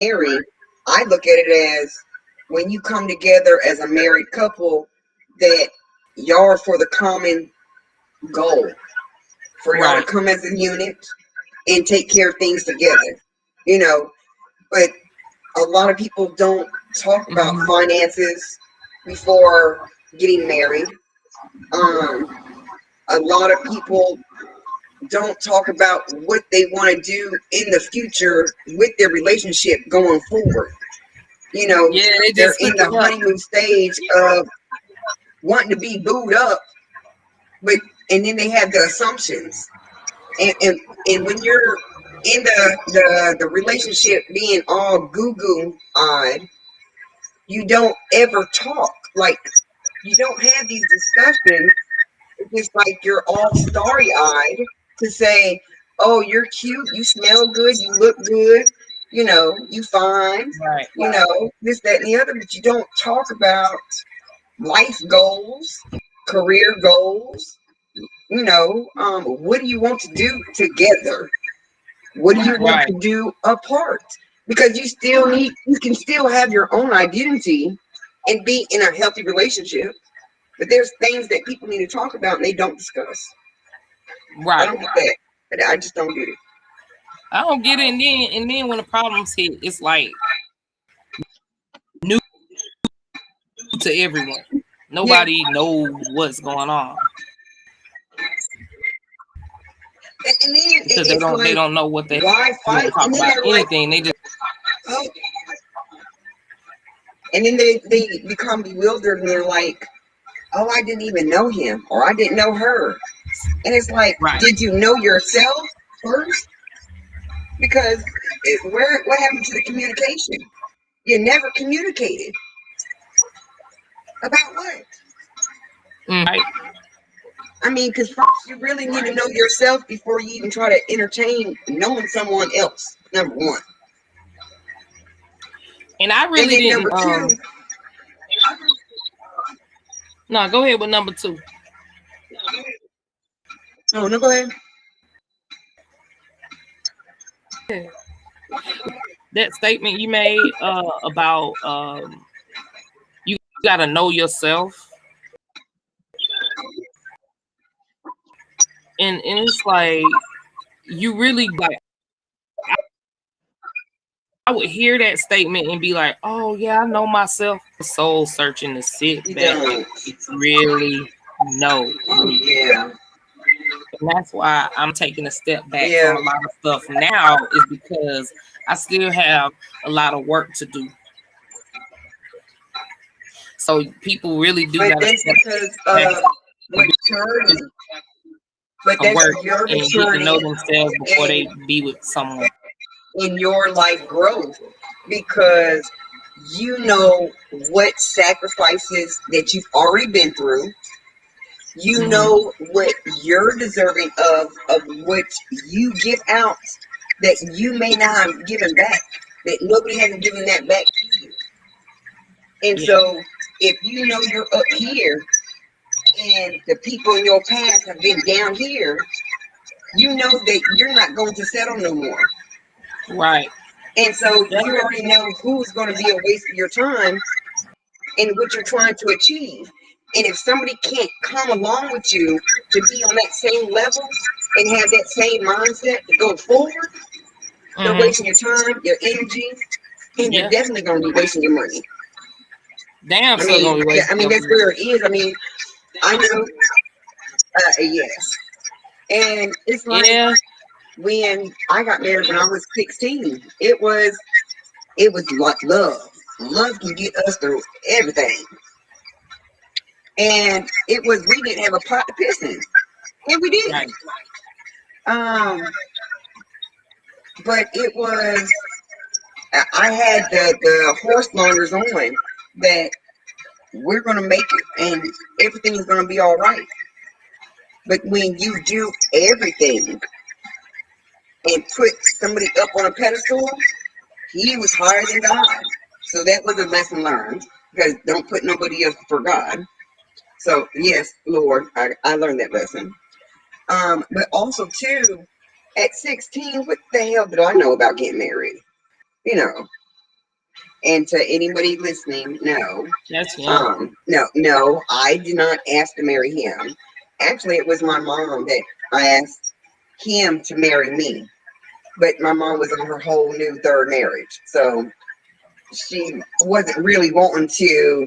married, I look at it as when you come together as a married couple, that y'all are for the common goal, for y'all to Right. come as a unit and take care of things together, you know. But a lot of people don't talk about Hmm. finances before getting married. A lot of people don't talk about what they want to do in the future with their relationship going forward. You know, Yeah, they they're just in hooking the up. honeymoon stage of wanting to be booed up, but and then they have the assumptions. And when you're in the relationship being all goo goo eyed, you don't ever talk. Like you don't have these discussions. It's just like you're all starry eyed to say, "Oh, you're cute. You smell good. You look good. You know, you fine. Right. You know, this, that, and the other." But you don't talk about life goals, career goals. You know, what do you want to do together? What do you want Right. to do apart? Because you can still have your own identity and be in a healthy relationship. But there's things that people need to talk about and they don't discuss. I Right. don't get that. I just don't get it. I don't get it. And then when the problems hit, it's like new to everyone. Yeah, Nobody knows what's going on and then because they it's don't they like, don't know what they why want fight? to talk And then about they're like, anything. They just oh, and then they become bewildered and they're like, oh, I didn't even know him or I didn't know her. And it's like, right. did you know yourself first? Because what happened to the communication? You never communicated about what? Right. I mean, because first you really need to know yourself before you even try to entertain knowing someone else. Number one, And I and really then didn't. number two. No, go ahead with number two. Oh no, go ahead. That statement you made about you got to know yourself, and it's like you really like. I would hear that statement and be like, "Oh yeah, I know myself." Soul searching to sit You back don't. and really know Oh me. yeah, And that's why I'm taking a step back yeah. from a lot of stuff now, is because I still have a lot of work to do. So people really do But got to that's step because back of and maturity. do But some that's work your and get to maturity know themselves before and they be with someone. in your life growth because you know what sacrifices that you've already been through. You Hmm. know what you're deserving of what you give out that you may not have given back, that nobody hasn't given that back to you. And Yeah. so if you know you're up here and the people in your past have been down here, you know that you're not going to settle no more. Right. And so Yep. you already know who's going to be a waste of your time and what you're trying to achieve. And if somebody can't come along with you to be on that same level and have that same mindset to go forward, they're Hmm. wasting your time, your energy, and you're Yeah. definitely going to be wasting your money. Damn, I still mean, gonna be yeah, wasting I mean your that's money. where it is. I mean, I know, yes, and it's like Yeah. when I got married when I was 16, it was like love. Love can get us through everything. And it was we didn't have a pot to piss in, and we Right. didn't. Um, but it was I had the horse blinders on that we're gonna make it and everything is gonna be all right. But when you do everything and put somebody up on a pedestal, he was higher than God. So that was a lesson learned because don't put nobody else for God. So yes, Lord, I learned that lesson. But also too, at 16, what the hell did I know about getting married? You know. And to anybody listening, no, That's young. no, I did not ask to marry him. Actually, it was my mom that I asked him to marry me. But my mom was on her whole new third marriage, so she wasn't really wanting to.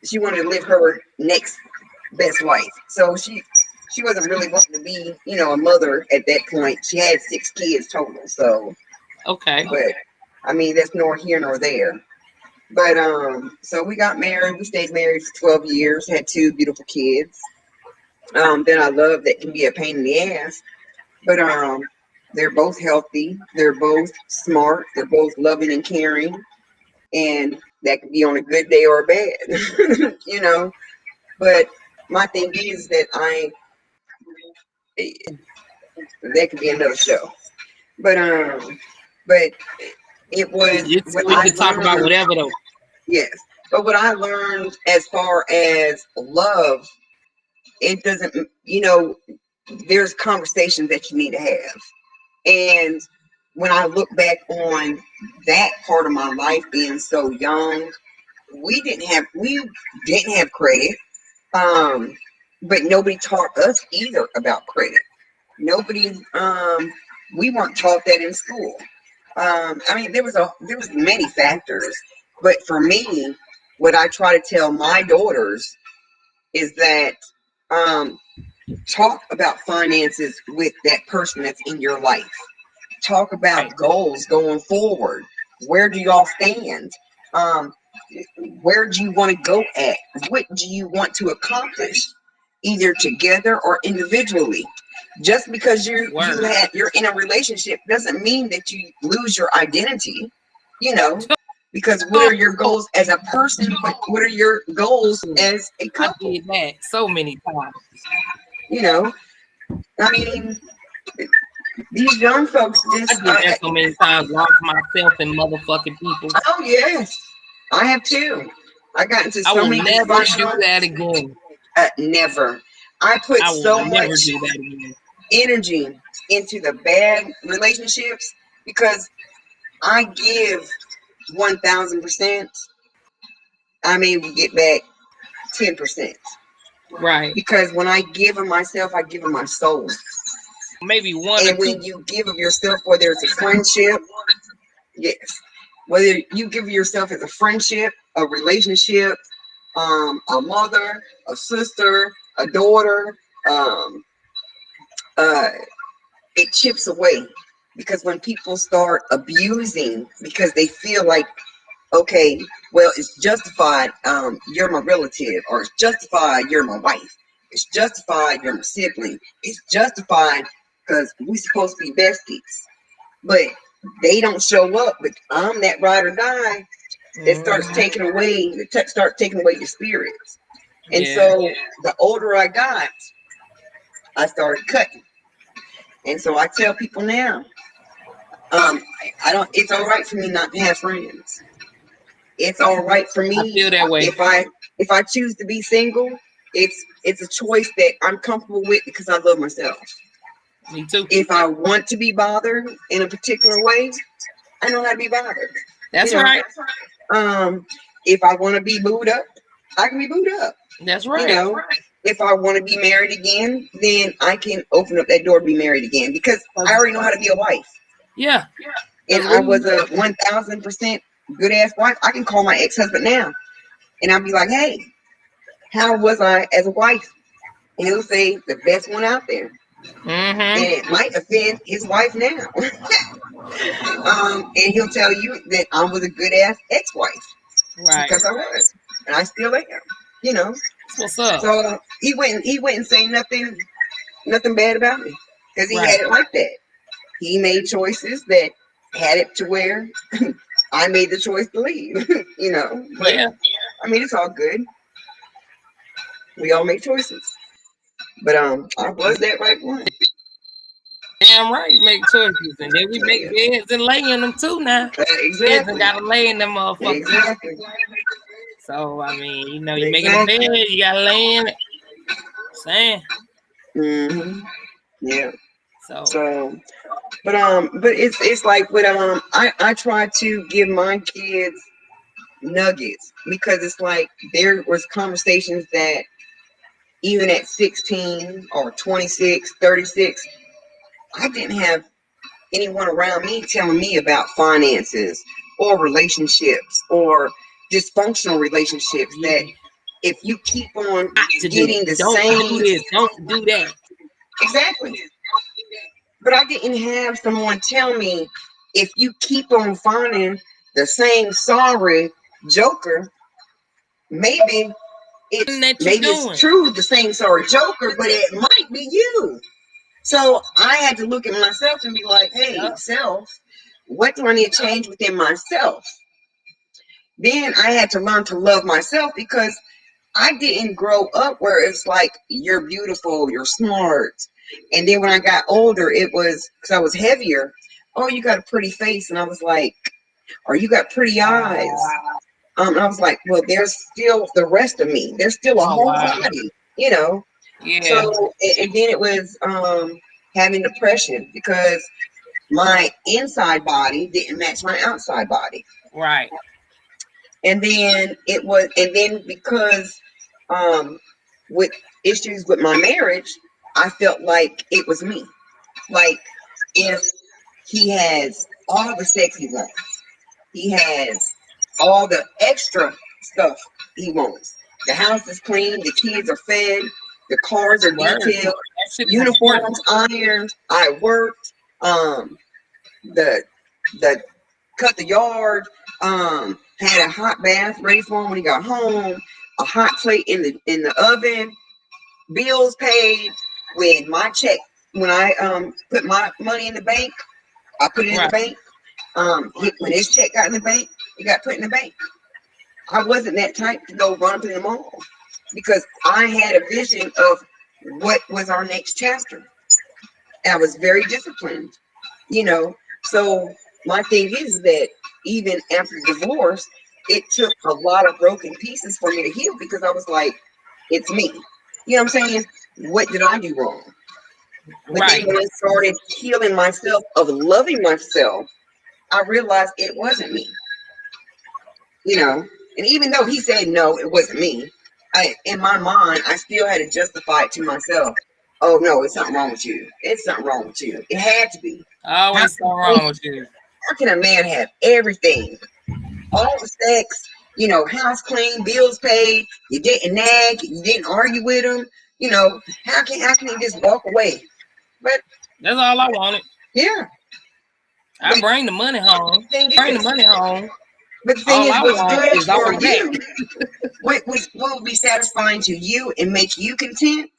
She wanted to live her next best life, so she wasn't really wanting to be, a mother at that point. She had 6 kids total, so. Okay. But I mean, that's nor here nor there. But so we got married. We stayed married for 12 years. Had 2 beautiful kids. Then I love that can be a pain in the ass. But they're both healthy. They're both smart. They're both loving and caring. And that could be on a good day or a bad, But my thing is that that could be another show. But but it was what We I could talk about learned. whatever though. Yes. But what I learned as far as love, it doesn't, there's conversations that you need to have. And when I look back on that part of my life being so young, we didn't have credit. But nobody taught us either about credit. Nobody we weren't taught that in school. I mean, there was many factors, but for me, what I try to tell my daughters is that talk about finances with that person that's in your life. Talk about goals going forward. Where do y'all stand? Um, where do you want to go at? What do you want to accomplish, either together or individually? Just because you're in a relationship doesn't mean that you lose your identity, because what are your goals as a person, but what are your goals as a couple? I did that so many times. I mean, these young folks just. I did that so many times, lost myself in motherfucking people. Oh yes, I have too. I got into so many. I will never do that again. Never. I put so much do that again. Energy into the bad relationships because I give 1,000%. I may get back 10%. Right. Because when I give of myself, I give of my soul. Maybe one. And when you give of yourself, whether it's a friendship, yes, whether you give yourself as a friendship, a relationship, a mother, a sister, a daughter, it chips away. Because when people start abusing because they feel like, okay, well, it's justified, you're my relative, or it's justified, you're my wife, it's justified, you're my sibling, it's justified because we're supposed to be besties, but they don't show up, but I'm that ride or die. It starts taking away, start taking away your spirits. And so the older I got, I started cutting. And so I tell people now, it's all right for me not to have friends. It's all right for me. I feel that way. If I choose to be single, it's a choice that I'm comfortable with because I love myself. Me too. If I want to be bothered in a particular way, I know how to be bothered. That's right. If I want to be booed up, I can be booed up. That's right. If I want to be married again, then I can open up that door to be married again because I already know how to be a wife. Yeah. And I was a 1,000% good ass wife. I can call my ex-husband now and I'll be like, hey, how was I as a wife? And he'll say the best one out there. And it might offend his wife now. And he'll tell you that I was a good ass ex-wife. Right. Because I was. And I still am. What's up? So he wouldn't say nothing bad about me. Because he had it like that. He made choices that had it to where I made the choice to leave. But I mean, it's all good. We all make choices. But I was that right one. Damn right, you make choices, and then we make beds and lay in them too now. Exactly. Beds and gotta lay in them motherfuckers. Exactly. So I mean, you making a bed, you gotta lay in it. Saying. Yeah. So but it's like with I try to give my kids nuggets because it's like there was conversations that even at 16 or 26, 36, I didn't have anyone around me telling me about finances or relationships or dysfunctional relationships that if you keep on getting the don't same do this, don't do that. exactly. But I didn't have someone tell me if you keep on finding the same sorry joker, maybe it's true the same sorry joker, but it might be you. So I had to look at myself and be like, hey, self, what do I need to change within myself? Then I had to learn to love myself because I didn't grow up where it's like, you're beautiful, you're smart. And then when I got older, it was because I was heavier. Oh, you got a pretty face. And I was like, or you got pretty eyes. And I was like, well, there's still the rest of me. There's still a whole body, you know? Yeah. So, and then it was having depression because my inside body didn't match my outside body. Right. And then because with issues with my marriage, I felt like it was me. Like if he has all the sex he wants, he has all the extra stuff he wants. The house is clean, the kids are fed, the cars are detailed, uniforms ironed, I worked, the cut the yard, had a hot bath ready for him when he got home, a hot plate in the oven, bills paid. When my check, when I put my money in the bank, I put it in the bank. When his check got in the bank, it got put in the bank. I wasn't that type to go run up in the mall because I had a vision of what was our next chapter. I was very disciplined, you know. So my thing is that even after divorce, it took a lot of broken pieces for me to heal because I was like, it's me. You know what I'm saying? What did I do wrong? But then when I started healing myself, of loving myself, I realized it wasn't me. You know, and even though he said no, it wasn't me, in my mind, I still had to justify it to myself. Oh no, it's something wrong with you. It's something wrong with you. It had to be. Always something wrong with you. How can a man have everything? All the sex, you know, house clean, bills paid, you didn't nag, you didn't argue with him, you know, how can he just walk away? But that's all I wanted. Yeah. I bring the money home. Bring the money home. But the thing is, what's good for you, what will be satisfying to you and make you content?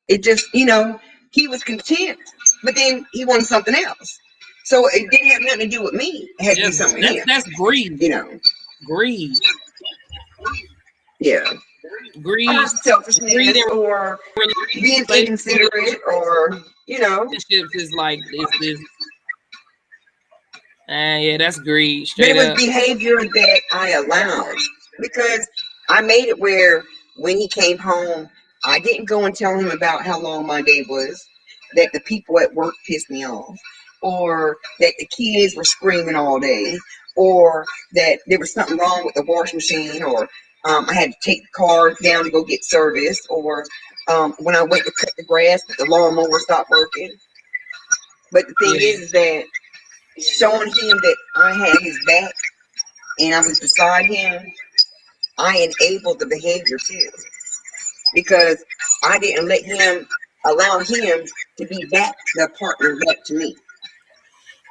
It just, you know, he was content, but then he wanted something else. So it didn't have nothing to do with me. It had to do something else. That's greed. You know. Greed. Yeah. Greed. Or selfishness or being inconsiderate or, you know. Relationships is like this. Yeah, that's greed. Straight up. It was behavior that I allowed because I made it where when he came home, I didn't go and tell him about how long my day was, that the people at work pissed me off, or that the kids were screaming all day, or that there was something wrong with the washing machine, or I had to take the car down to go get service, or when I went to cut the grass, the lawnmower stopped working. But the thing is that showing him that I had his back and I was beside him, I enabled the behavior too. Because I didn't allow him to be the partner back to me.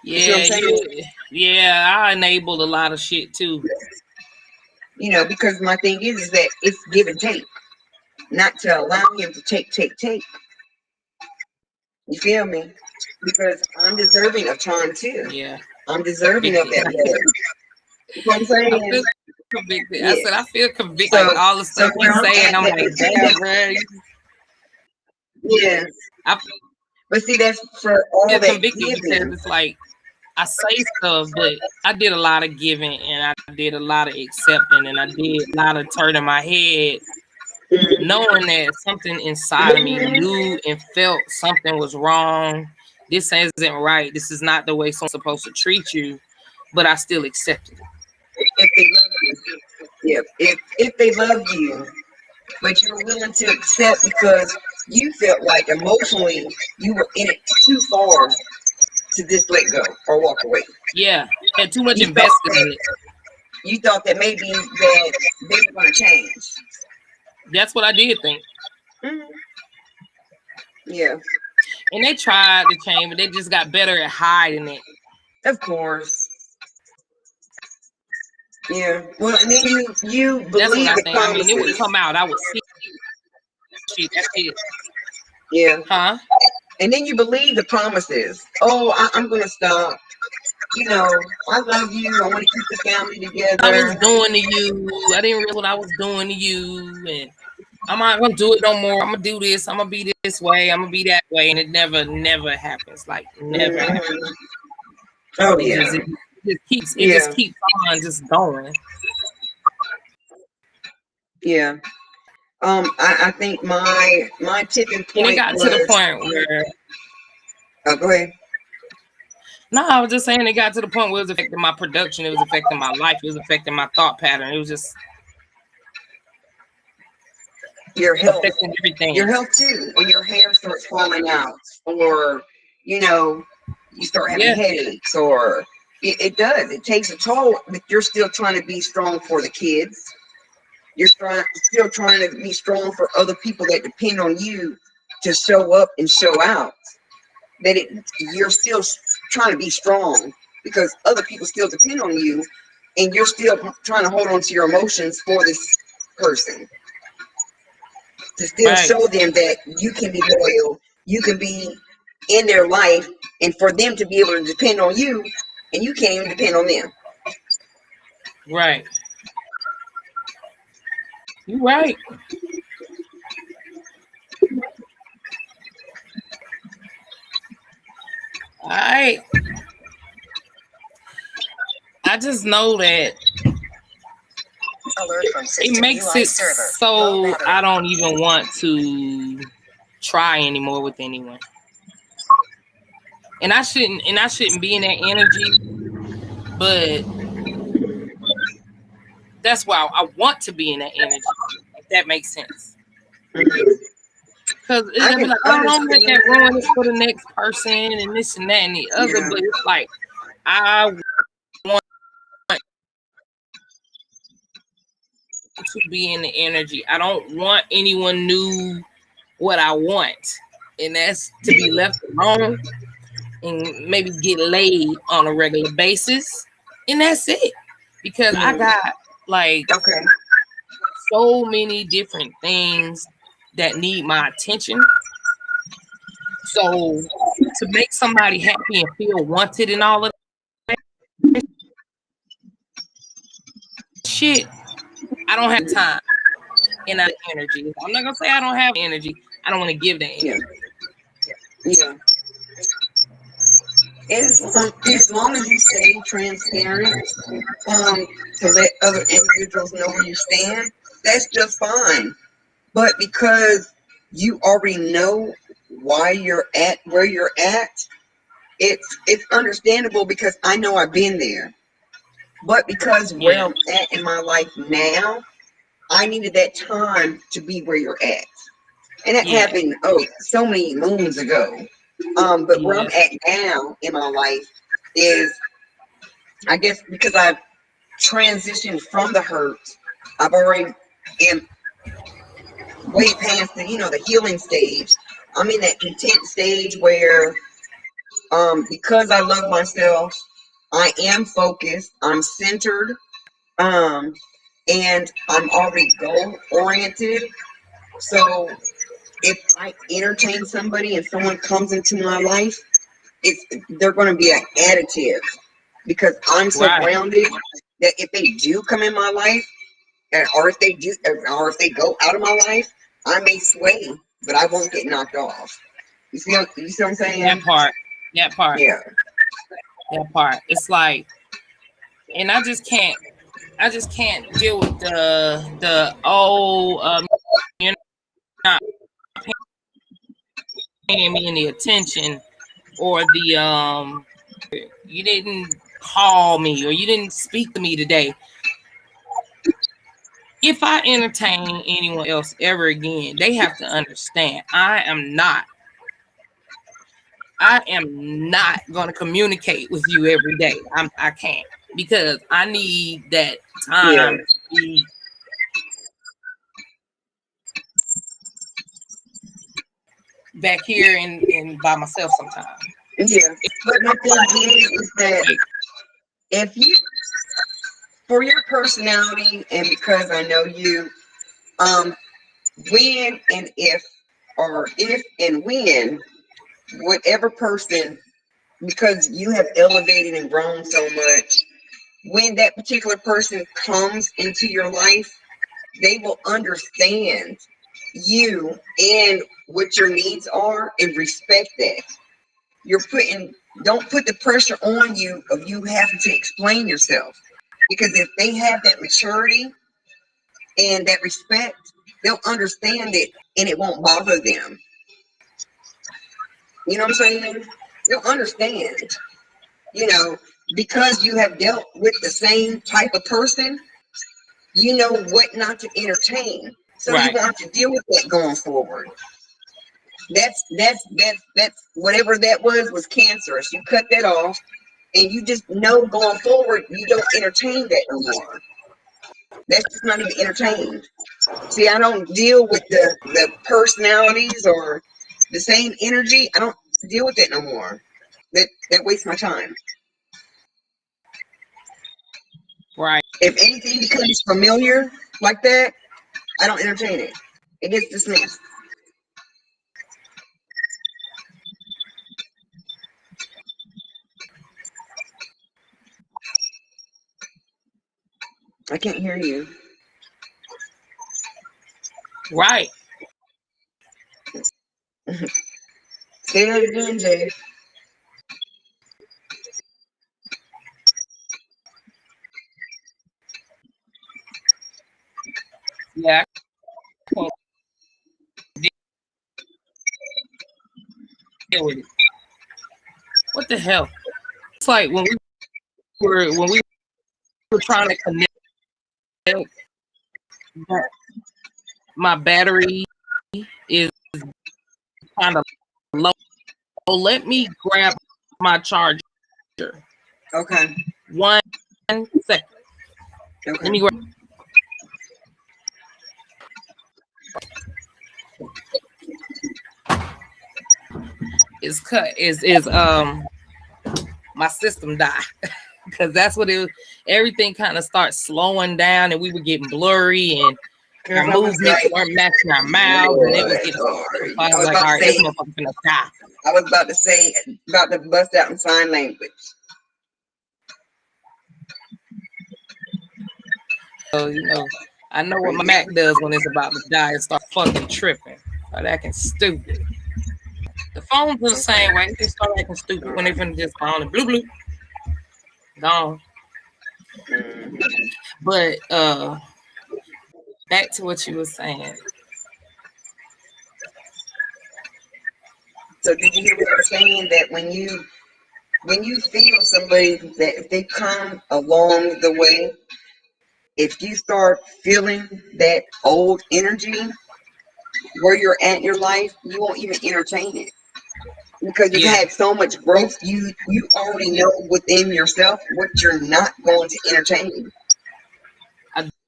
Yeah, I enabled a lot of shit too. You know, because my thing is that it's give and take, not to allow him to take. You feel me? Because I'm deserving of time too. Yeah. I'm deserving of that love. You know what I'm saying? I feel convicted. I said I feel convicted. So, like all the stuff you saying, I'm like, damn, bro. Yes. But see, that's for all that convicted because it's like I say stuff, but I did a lot of giving and I did a lot of accepting and I did a lot of turning my head knowing that something inside of me knew and felt something was wrong. This isn't right. This is not the way someone's supposed to treat you, but I still accepted it. If they love you, yeah. If they love you, but you're willing to accept because you felt like emotionally you were in it too far to just let go or walk away. Yeah, had too much You invested thought in it. You thought that maybe that they were going to change. That's what I did think. Yeah. And they tried to change, but they just got better at hiding it. Of course. Yeah. Well, and then you believe That's what I the think. I mean, promises. it would come out. I would see. That's it. Yeah. Huh? And then you believe the promises. Oh, I'm going to stop. You know, I love you. I want to keep the family together. I was doing to you. I didn't realize what I was doing to you. And I'm not going to do it no more. I'm going to do this. I'm going to be this way. I'm going to be that way. And it never happens. Like, never happens. Oh, yeah. It just keeps on just going. Yeah. I think my tipping point. And it got to the point where. Oh, go ahead. No, I was just saying it got to the point where it was affecting my production. It was affecting my life. It was affecting my thought pattern. It was just your health, affecting everything. Your health too. When your hair starts falling out, or you start having headaches, or it does. It takes a toll. But you're still trying to be strong for the kids. You're still trying to be strong for other people that depend on you to show up and show out. You're still trying to be strong because other people still depend on you, and you're still trying to hold on to your emotions for this person to still show them that you can be loyal, you can be in their life, and for them to be able to depend on you, and you can't even depend on them. Right. You're right. I just know that it makes it so I don't even want to try anymore with anyone. And I shouldn't be in that energy, but that's why I want to be in that energy, if that makes sense. Because it'll be like, oh, don't let that ruin it for the next person and this and that and the other. Yeah. But it's like, I want to be in the energy. I don't want anyone knew what I want. And that's to be left alone and maybe get laid on a regular basis. And that's it. Because I got like so many different things that need my attention. So to make somebody happy and feel wanted and all of that shit, I don't have time and that energy. I'm not gonna say I don't have energy. I don't want to give that energy. Yeah. As long as you stay transparent, to let other individuals know where you stand, that's just fine. But because you already know why you're at where you're at, it's understandable because I know I've been there. But because where I'm at in my life now, I needed that time to be where you're at. And that happened, so many moons ago. But where I'm at now in my life is, I guess, because I've transitioned from the hurt, I've already am way past the healing stage. I'm in that content stage where, because I love myself, I am focused, I'm centered, and I'm already goal oriented. So if I entertain somebody and someone comes into my life, they're going to be an additive because I'm so grounded that if they do come in my life, or if they go out of my life, I may sway, but I won't get knocked off. You see what I'm saying? That part. Yeah. That part. It's like, and I just can't deal with the not paying me any attention, or the you didn't call me, or you didn't speak to me today. If I entertain anyone else ever again, they have to understand I am not going to communicate with you every day. I can't, because I need that time to be back here and by myself sometimes. Yeah. But my thing is that if you, for your personality, and because I know you, when and if, or if and when, whatever person, because you have elevated and grown so much, when that particular person comes into your life, they will understand you and what your needs are and respect that. Don't put the pressure on you of you having to explain yourself, because if they have that maturity and that respect, they'll understand it and it won't bother them. You know what I'm saying? They'll understand, because you have dealt with the same type of person, you know what not to entertain. So you won't have to deal with that going forward. That's whatever that was cancerous. You cut that off, and you just know going forward you don't entertain that no more. That's just not even entertained. See, I don't deal with the personalities or the same energy. I don't deal with that no more. That wastes my time. Right. If anything becomes familiar like that, I don't entertain it. It gets dismissed. I can't hear you. Right. Say that again, Jay. Yeah. Deal with it. What the hell? It's like when we were trying to connect, my battery is kind of low. So let me grab my charger. Okay. 1 second. Okay. Let me grab. Is my system die, because that's what it was. Everything kind of starts slowing down, and we were getting blurry, and our movements weren't matching our mouths, and it was getting. I was like, all right, this motherfucker's gonna die. I was about to bust out in sign language. So, I know what my Mac does when it's about to die and start fucking tripping. Start acting stupid. The phones are the same way. They start acting stupid when they finna just go on and bloop bloop. Gone. But back to what you were saying. So did you hear what I was saying? That when you feel somebody, that if they come along the way, if you start feeling that old energy where you're at in your life, you won't even entertain it, because you've had so much growth. You already know within yourself what you're not going to entertain.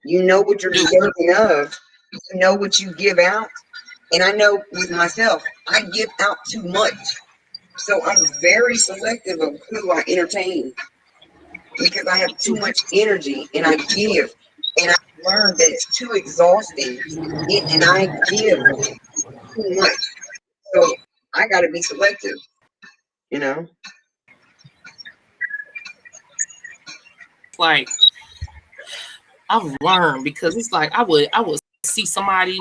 You know what you're deserving of. You know what you give out. And I know with myself, I give out too much. So I'm very selective of who I entertain, because I have too much energy and I give. And I've learned that it's too exhausting and I give too much. So I got to be selective, Like, I've learned, because it's like I would see somebody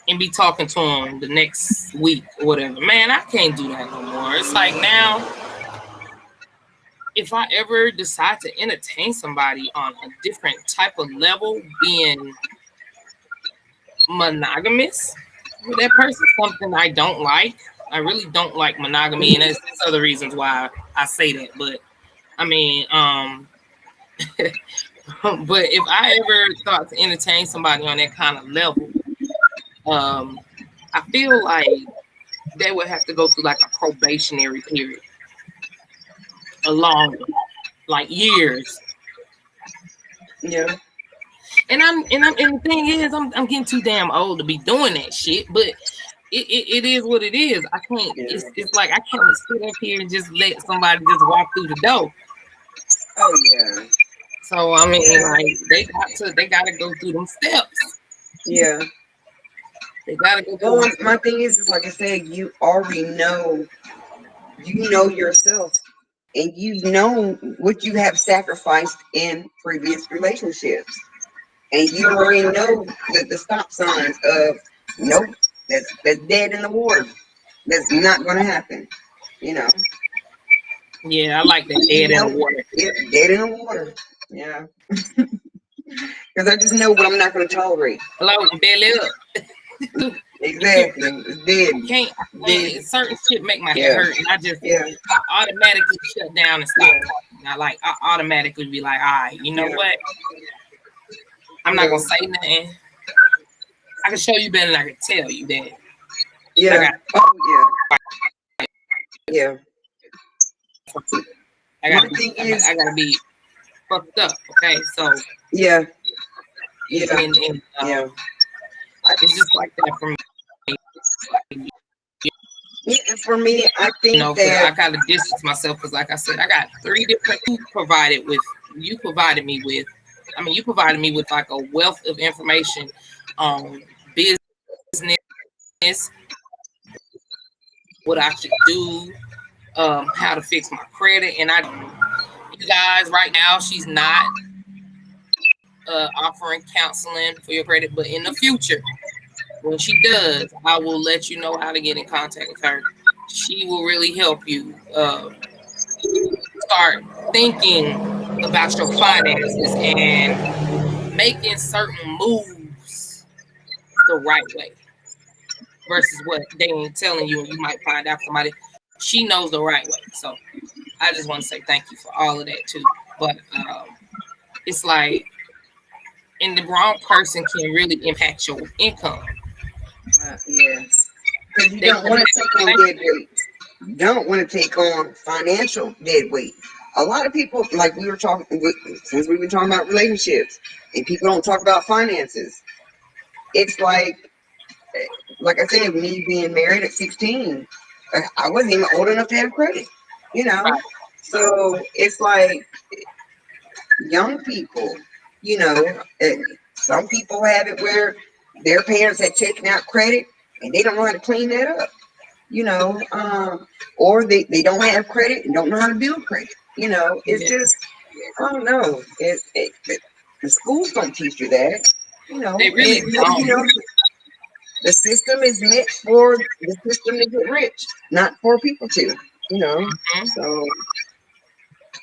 and be talking to them the next week or whatever. Man, I can't do that no more. It's like now, if I ever decide to entertain somebody on a different type of level, being monogamous with that person, something I don't like. I really don't like monogamy, and there's other reasons why I say that. But I mean, but if I ever thought to entertain somebody on that kind of level, I feel like they would have to go through like a probationary period, a long, like years. Yeah. And the thing is, I'm getting too damn old to be doing that shit. But it is what it is. I can't. Yeah. It's like I can't sit up here and just let somebody just walk through the door. Oh yeah. So I mean, like they gotta go through them steps. Yeah. They gotta go through. Well, my thing is like I said, you already know. You know yourself, and you know what you have sacrificed in previous relationships. And you already know the stop signs of nope, that's dead in the water. That's not going to happen. You know. Yeah, I like that dead in the water. Yeah, dead in the water. Yeah. Because I just know what I'm not going to tolerate. Hello, belly up. Exactly. It's dead. Can't certain shit make my head hurt, and I automatically shut down and stop talking. I automatically be like, all right, you know what? I'm not gonna say nothing. I can show you better than I can tell you that. Yeah. Yeah. I gotta be fucked up. Okay, so yeah. And, it's just like that for me. Yeah, and for me, I think that I gotta distance myself because, like I said, I got 3 different. You provided me with. I mean, you provided me with like a wealth of information on business, what I should do, how to fix my credit, and you guys, right now, she's not offering counseling for your credit, but in the future, when she does, I will let you know how to get in contact with her. She will really help you start thinking about your finances and making certain moves the right way versus what they ain't telling you, and you might find out somebody. She knows the right way. So I just want to say thank you for all of that too. But it's like, and the wrong person can really impact your income. Yes. Because you don't want to take on dead weight. You don't want to take on financial dead weight. A lot of people, like we were talking, since we've been talking about relationships, and people don't talk about finances. It's like I said, me being married at 16, I wasn't even old enough to have credit, you know? Right. So it's like young people, you know, some people have it where their parents had taken out credit and they don't know how to clean that up, you know, or they don't have credit and don't know how to build credit, you know. It's just, I don't know. The schools don't teach you that, you know. They really don't. You know, the system is meant for the system to get rich, not for people to, you know. Mm-hmm. So.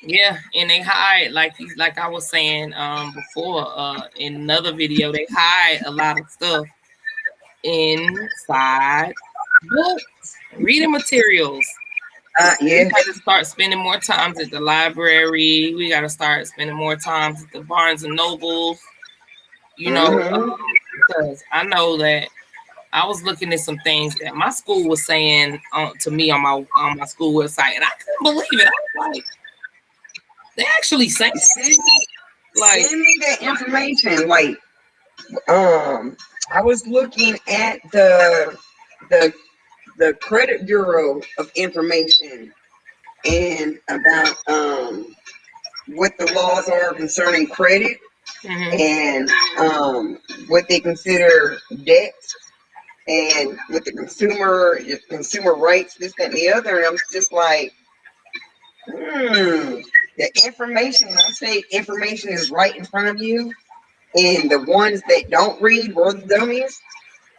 Yeah, and they hide, like I was saying before in another video, they hide a lot of stuff inside books, reading materials. We got to start spending more time at the library. We got to start spending more time at the Barnes and Nobles, you know, because I know that I was looking at some things that my school was saying to me on my school website, and I couldn't believe it. I was like, they actually say, send me that information. Like, I was looking at the credit bureau of information and about what the laws are concerning credit and what they consider debt and with the consumer rights, this, that, and the other. And I was just like, the information, when I say information is right in front of you, and the ones that don't read, or the dummies,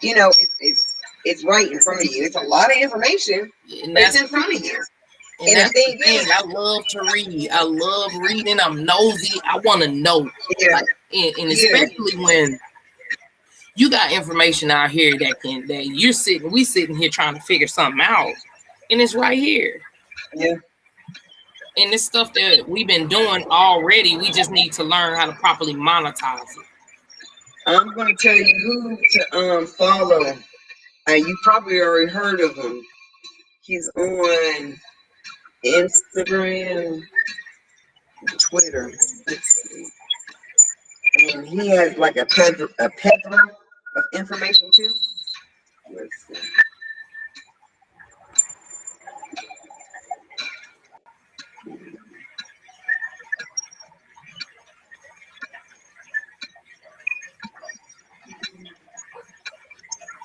you know, it's right in front of you. It's a lot of information, and that's in front of you. And that's the thing. I love to read. I love reading. I'm nosy. I want to know. Yeah. Like, and especially when you got information out here that we sitting here trying to figure something out, and it's right here. Yeah. And this stuff that we've been doing already, we just need to learn how to properly monetize it. I'm going to tell you who to follow. You probably already heard of him. He's on Instagram, Twitter. Let's see. And he has like a peddler of information too. Let's see.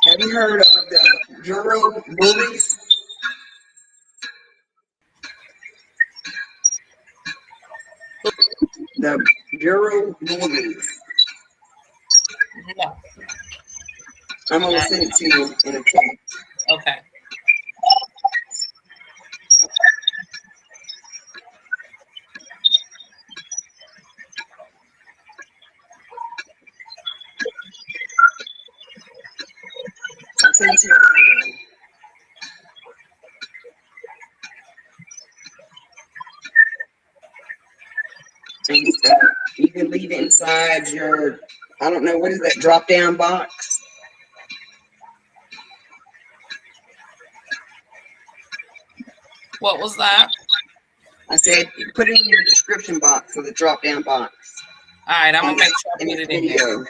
Have you heard of the Bureau Bullies? The Bureau Bullies. No. I'm going to send it to you in a text. Okay. I'll send it to you. And you can leave it inside your, I don't know, what is that drop down box? What was that? I said, put it in your description box or the drop down box. All right, I'm gonna make sure I put it in there.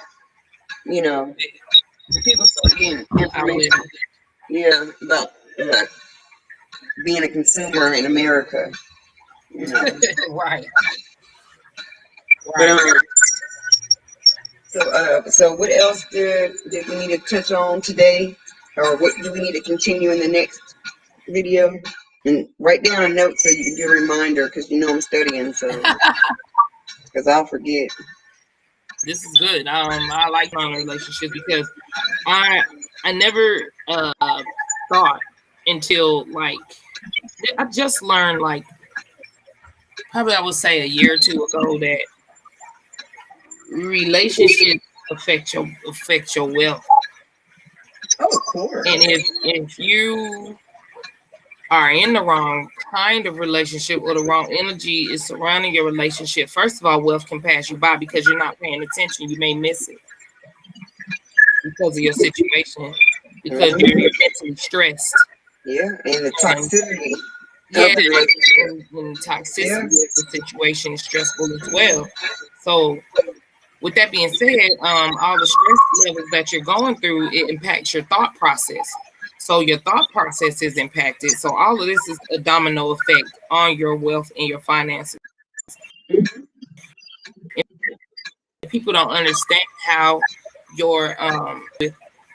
You know, people start getting information. Yeah, about being a consumer in America. You know. Right. But, so what else did we need to touch on today, or what do we need to continue in the next video? And write down a note so you can get a reminder, because you know I'm studying, so because I'll forget. This is good. I like my relationships because I never thought until like I just learned like probably I would say a year or two ago that relationships affect your wealth. Oh, of course. And if you are in the wrong kind of relationship or the wrong energy is surrounding your relationship, first of all, wealth can pass you by because you're not paying attention. You may miss it because of your situation, because you're mentally stressed. Yeah, and the toxicity. Yeah, and toxicity of the situation is stressful as well. So with that being said, all the stress levels that you're going through, it impacts your thought process. So your thought process is impacted. So all of this is a domino effect on your wealth and your finances. Mm-hmm. If people don't understand how your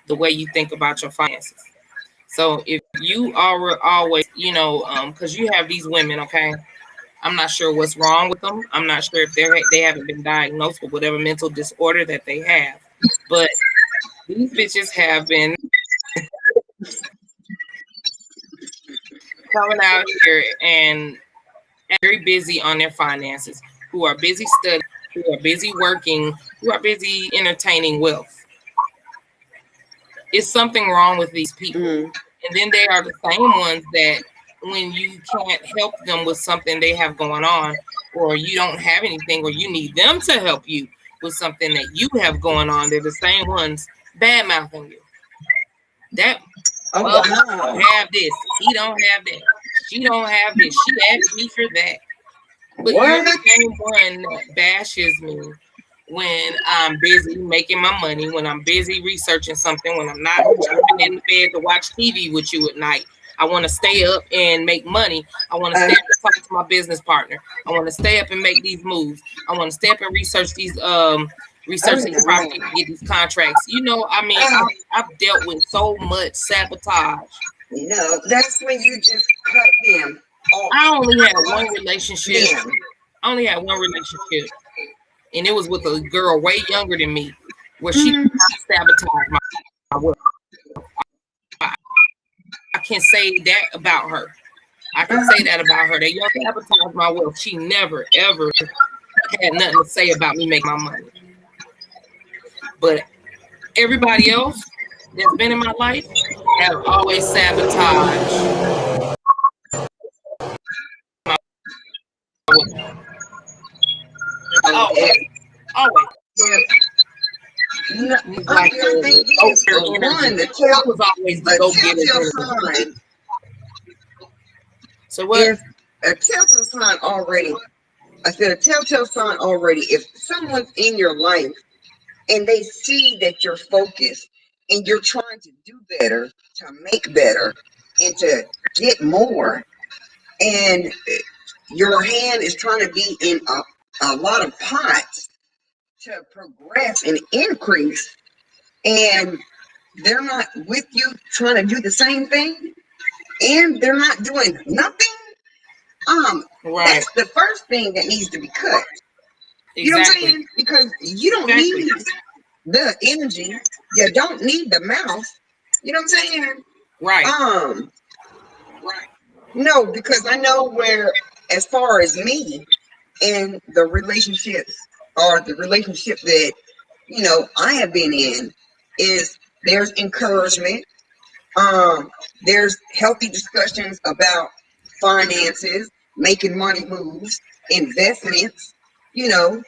the way you think about your finances. So if you are always, you know, because you have these women, okay, I'm not sure what's wrong with them. I'm not sure if they haven't been diagnosed with whatever mental disorder that they have, but these bitches have been coming out here and very busy on their finances, who are busy studying, who are busy working, who are busy entertaining wealth. It's something wrong with these people. Mm-hmm. And then they are the same ones that when you can't help them with something they have going on, or you don't have anything, or you need them to help you with something that you have going on, they're the same ones bad mouthing you. That don't have this, he don't have that, she don't have this, she asked me for that. But you're the same one that bashes me when I'm busy making my money, when I'm busy researching something, when I'm not jumping in the bed to watch TV with you at night. I want to stay up and make money. I want to stay up and talk to my business partner. I want to stay up and make these moves. I want to stay up and research these these properties, get these contracts. You know, I mean, I've dealt with so much sabotage. No, that's when you just cut them off. I only had one relationship. And it was with a girl way younger than me, where she sabotaged my work. I can say that about her. I can say that about her. They don't sabotage my wealth. She never, ever had nothing to say about me making my money. But everybody else that's been in my life have always sabotaged. Always. No, Like I think it's one, that was always the telltale sign. So what? If a telltale sign already, I said a telltale sign already. If someone's in your life and they see that you're focused and you're trying to do better, to make better, and to get more, and your hand is trying to be in a lot of pots to progress and increase, and they're not with you trying to do the same thing, and they're not doing nothing, that's the first thing that needs to be cut. You know what I'm saying? Because you don't need the energy, you don't need the mouth. You know what I'm saying? Right. No, because I know where, as far as me and the relationships or the relationship that I have been in, is there's encouragement. There's healthy discussions about finances, making money moves, investments, whether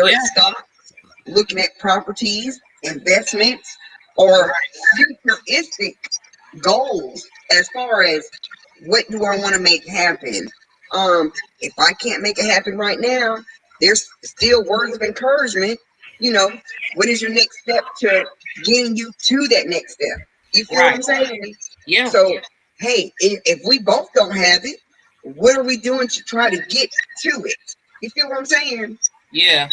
it's stocks, looking at properties, investments, or futuristic goals as far as what do I want to make happen. If I can't make it happen right now, there's still words of encouragement. What is your next step to getting you to that next step? You feel what I'm saying? Yeah. So, hey, if we both don't have it, what are we doing to try to get to it? You feel what I'm saying? Yeah.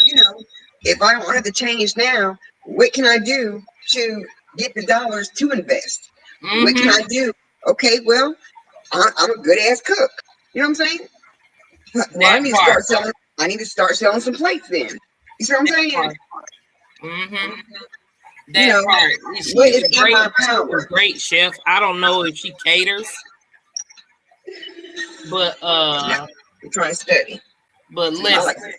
If I don't have the change now, what can I do to get the dollars to invest? What can I do? Okay, well, I'm a good ass cook. You know what I'm saying? Well, I need to start selling some plates then. You see what I'm saying? That part. She's a great chef. I don't know if she caters, but I'm trying to study. But listen,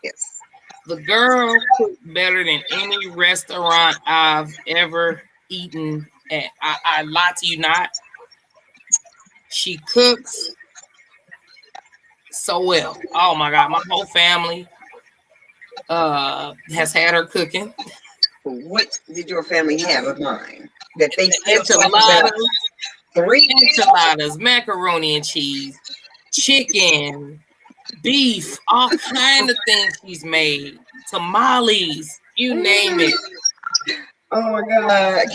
yes, the girl cooked better than any restaurant I've ever eaten at. I lie to you not. She cooks so well. Oh my God, my whole family has had her cooking. What did your family have of mine? That they enchiladas, macaroni and cheese, chicken, beef, all kind of things she's made. Tamales, you name it. Oh my God, I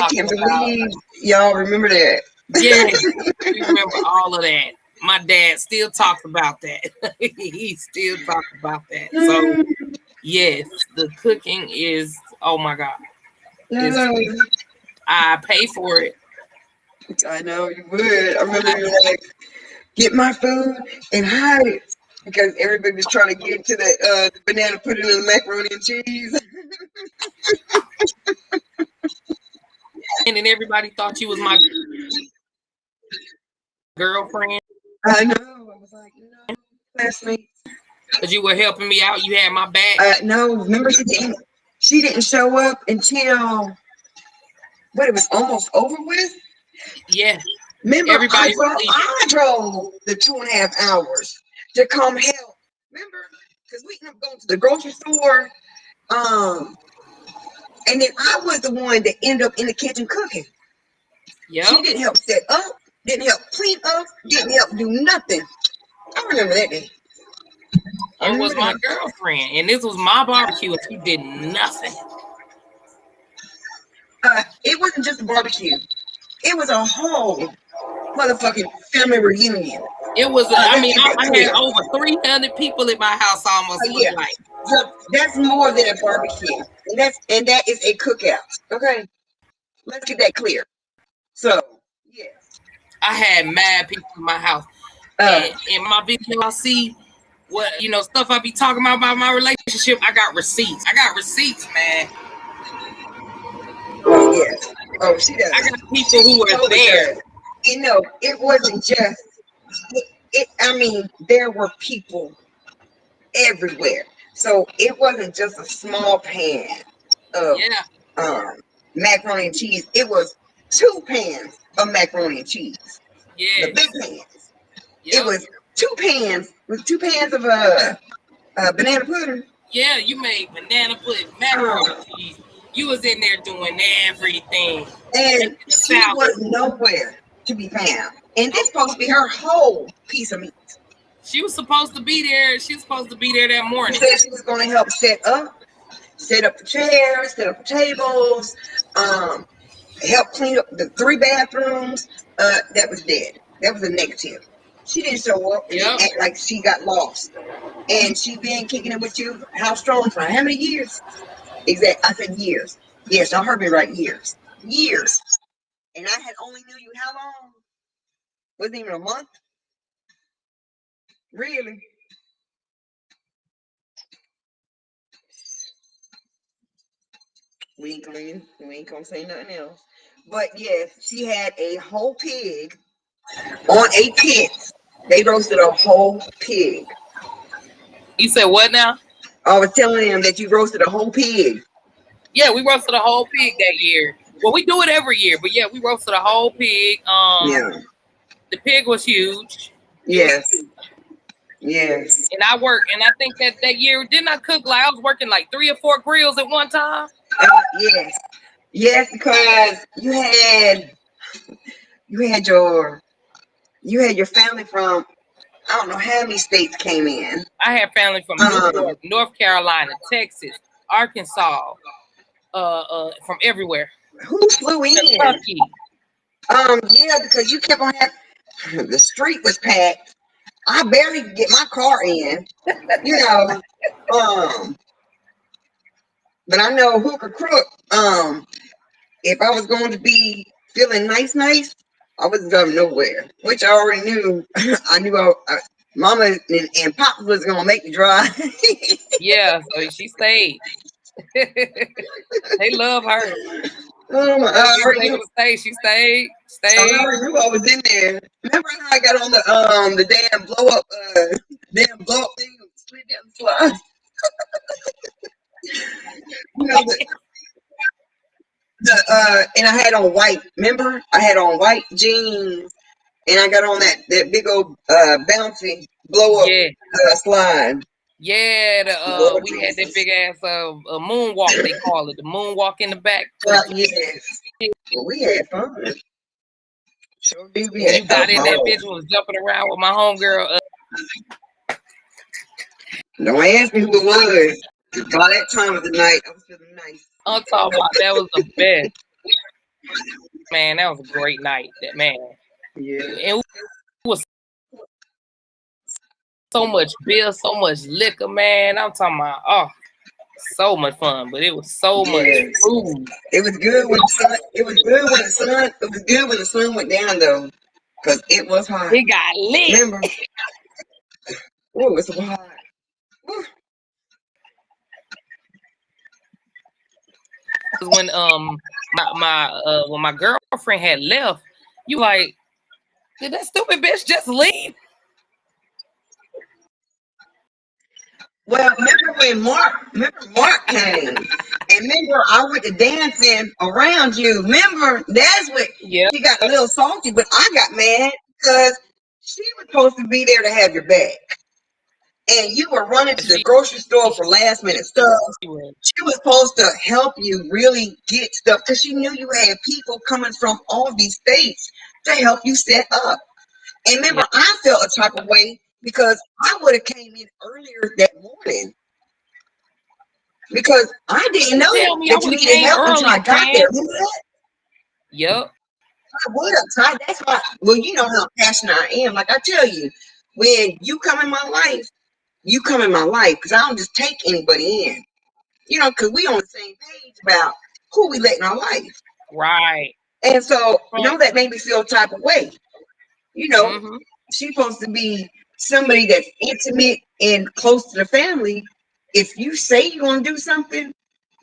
can't believe y'all remember that. Yes, we remember all of that. My dad still talks about that. He still talks about that. So yes, the cooking is, oh my God. I pay for it. I know you would. I remember you were like, get my food and hide it. Because everybody was trying to get to the banana pudding and the macaroni and cheese. And then everybody thought you was my girlfriend. I know. I was like, no, classmates. But you were helping me out. You had my back. No, remember she didn't show up until it was almost over with. Yeah. Remember, I drove the 2.5 hours to come help. Remember, because we ended up going to the grocery store, and then I was the one that ended up in the kitchen cooking. Yeah. She didn't help set up, didn't help clean up, didn't help do nothing. I remember that day. It was my girlfriend, and this was my barbecue, and she did nothing. It wasn't just a barbecue. It was a whole motherfucking family reunion. It was, I had over 300 people in my house almost. Like. So that's more than a barbecue. And that is a cookout. Okay? Let's get that clear. So, yes. I had mad people in my house. And in my video, I see what, stuff I be talking about my relationship. I got receipts. Man. Oh, yes. Oh, she does. I got people who were there. It wasn't just, there were people everywhere. So it wasn't just a small pan. of macaroni and cheese. It was 2 pans of macaroni and cheese. Yeah. The big pans. Yep. It was 2 pans with 2 pans of banana pudding. Yeah, you made banana pudding, macaroni and cheese. You was in there doing everything. And she was nowhere to be found. And this supposed to be her whole piece of meat. She was supposed to be there. She was supposed to be there that morning. She said she was going to help set up the chairs, set up the tables, help clean up the 3 bathrooms. That was dead. That was a negative. She didn't show up and didn't act like she got lost. And she been kicking it with you, how strong for how many years? Exactly. I said years. Yes, I heard me right. Years. Years. And I had only knew you how long? Wasn't even a month? Really? We ain't gonna say nothing else. But yes, she had a whole pig on a pit. They roasted a whole pig. You said what now? I was telling them that you roasted a whole pig. Yeah, we roasted a whole pig that year. Well, we do it every year, but yeah, we roasted a whole pig. The pig was huge. Yes. Yes. And I worked, and I think that year, didn't I cook like I was working like 3 or 4 grills at one time? Yes. Yes, because you had your family from I don't know how many states came in. I had family from New York, North Carolina, Texas, Arkansas, from everywhere. Who flew in? Kentucky. Yeah, because you kept on having the street was packed. I barely could get my car in, you know. But I know hook or crook. If I was going to be feeling nice, I wasn't going nowhere. Which I already knew. I knew Mama and Papa was gonna make me drive. Yeah, so she stayed. They love her. Oh my God! She stayed. I already knew I was in there. Remember how I got on the damn blow up thing and slid down the slide? You know and I had on white. Remember, I had on white jeans, and I got on that big old bouncy blow up slide. Yeah, we had that big ass moonwalk. They call it the moonwalk in the back. Yes, well, we had fun. Sure did. You got in that bitch was jumping around with my homegirl. Don't ask me who it was. By that time of the night, I was feeling nice. I'm talking about that was the best. Man, that was a great night. That man. Yeah. It was so much beer, so much liquor, man. I'm talking about so much fun, but it was so much food. It was good when the sun. It was good when the sun went down though, because it was hot. It got lit. Remember? Oh, it was so hot. When when my girlfriend had left, you like, did that stupid bitch just leave? Well, remember when Mark came, and remember I went to dancing around you. Remember that's what she got a little salty, but I got mad because she was supposed to be there to have your back. And you were running to the grocery store for last minute stuff. She was supposed to help you really get stuff because she knew you had people coming from all these states to help you set up. And remember, I felt a type of way because I would have came in earlier that morning because I didn't know that you needed help until I got there. Remember that? Yep. I would have. That's why. Well, you know how passionate I am. Like I tell you, when you come in my life. You come in my life because I don't just take anybody in, you know, because we on the same page about who we let in our life. Right. And so, you know, that made me feel a type of way. You know, she's supposed to be somebody that's intimate and close to the family. If you say you're going to do something,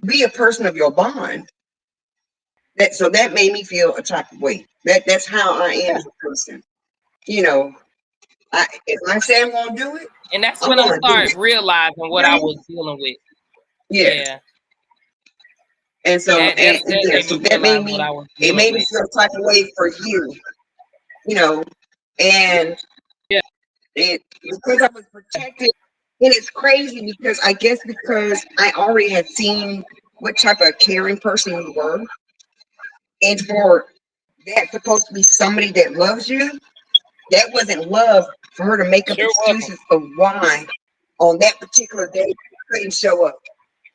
be a person of your bond. So that made me feel a type of way. That's how I am as a person. You know, if I say I'm going to do it, and that's when I started realizing what I was dealing with. Yeah. And so, that made me that realize what I was it dealing made me with. feel type of way for you, you know, and Yeah, it because I was protected. And it's crazy because I guess because I already had seen what type of caring person you were, and for that supposed to be somebody that loves you, that wasn't love for her to make up sure wasn't. excuses of why on that particular day she couldn't show up.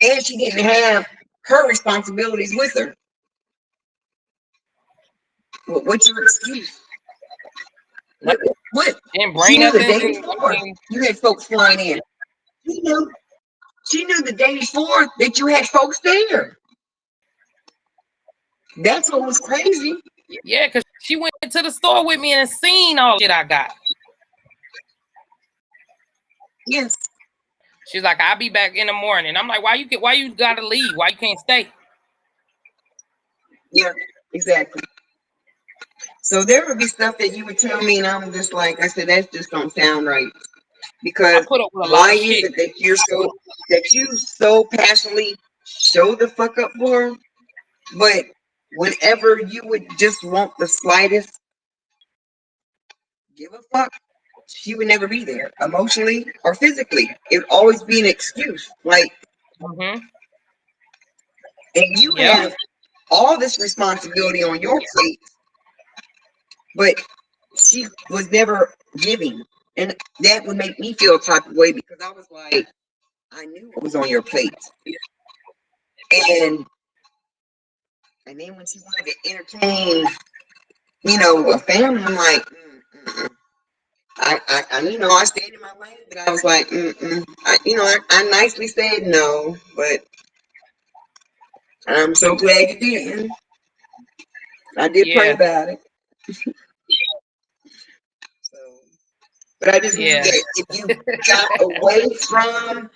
And she didn't have her responsibilities with her. What's your excuse? No, What? didn't She bring knew the nothing. day before you had folks flying in. She knew. She knew the day before that you had folks there. That's what was crazy. Yeah, because she went to the store with me and seen all the shit I got. Yes. She's like, I'll be back in the morning. I'm like, why you gotta leave? Why you can't stay? Yeah, exactly. So there would be stuff that you would tell me, and I'm just like, I said, that just don't sound right. I Because put up with a lot why of is shit. it that you so passionately show the fuck up for her, but whenever you would just want the slightest give a fuck, she would never be there emotionally or physically. It would always be an excuse. Like, Mm-hmm. and you Yep. have all this responsibility on your plate, but she was never giving. And that would make me feel a type of way because I was like, I knew it was on your plate. And then when she wanted to entertain, a family, I'm like, mm-mm. I stayed in my lane, but I was like, mm-mm. I nicely said no, but I'm so glad you didn't. I did pray Yeah. about it. So, but I just knew Yeah. that if you got away from